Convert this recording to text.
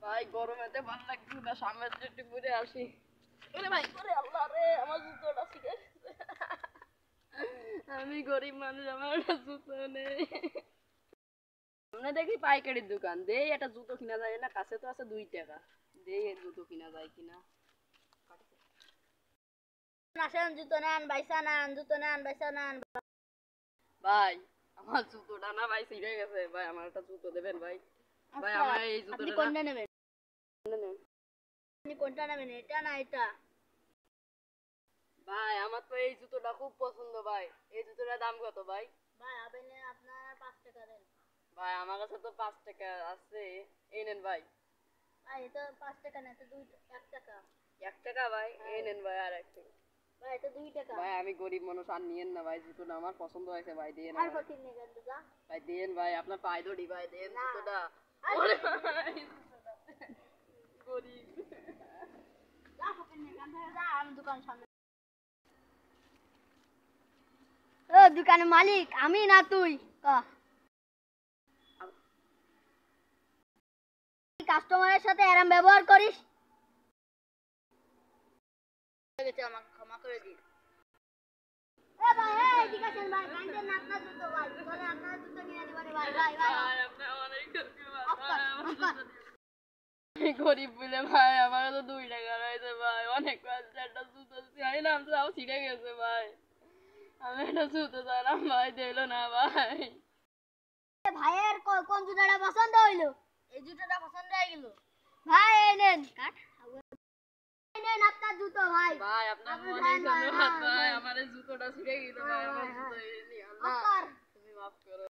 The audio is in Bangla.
ভাই গরমেতে ভালো লাগছে না, সামনের একটু ঘুরে আসি। ওরে ভাই, ওরে আল্লাহ রে, আমার জুতোটা ছিঁড়ে গেছে। আমি গরিব মানুষ, আমার একটা জুতো নেই। সামনে দেখি পাইকারির দোকান, দেই একটা জুতো কিনা যায় না, কাছে তো আছে 2 টাকা, দেই জুতো কিনা যায় কিনা। আসেন জুতো নেন, বাইসা নেন, জুতো নেন, বাইসা নেন। ভাই আমার জুতোটা না ভাই ছিঁড়ে গেছে, ভাই আমার একটা জুতো দেবেন ভাই। ভাই আমার এই জুতোটা আপনি কোনটা নেবেন? আপনি কোনটা নেবেন, এটা না এটা? ভাই আমার তো এই জুতোটা খুব পছন্দ ভাই। এই জুতোটার দাম কত ভাই? ভাই আপনি আপনার 5 টাকা দেন। ভাই আমার কাছে তো 5 টাকা আছে, এই নেন ভাই। ভাই এটা 5 টাকা না, এটা 1 টাকা। 1 টাকা ভাই, এই নেন ভাই। আর 1 টাকা ভাই এটা 2 টাকা। ভাই, আমি গরিব মানুষ, আর নিয়েন না ভাই, জুতোটা আমার পছন্দ হয়েছে ভাই, দেন আর ফকির নেবেন দাদা? ভাই, দেন ভাই, আপনার পায়ে ধরি ভাই, দেন না। জুতোটা। ওরে ভাই গরিব। যা ফকির নেবেন যা, আমি দোকান সামনে। ও দোকানের মালিক আমি না তুই? কাস্টমারের সাথে এরম ব্যবহার করিস? আমাকে ক্ষমা করে দিন। এ ভাই, ঠিক আছে ভাই, কাইন্ডেন না, আপনার জুতো ভাই, বলে আপনার জুতো কিনে দিবেন ভাই। ভাই আপনি অনেক গরিব বলে ভাই, আমার তো 2 টাকা রয়েছে ভাই, অনেক কষ্ট, একটা জুতো চাই না, আমি তাও ছিঁড়ে গেছে ভাই। আমি একটা জুতো চাইলাম ভাই, দিল না ভাই। ভাইয়ের কোন জুতোটা পছন্দ হইলো? এই জুতোটা পছন্দ হয়ে গেল ভাই, এই নেন কাট, এই নেন আপনার জুতো ভাই। ভাই আপনার অনেক ধন্যবাদ ভাই, আমার এই জুতোটা ছিঁড়ে গেছে ভাই, আমার জুতো এই নিয়ে আল্লাহ, তুমি মাফ করো।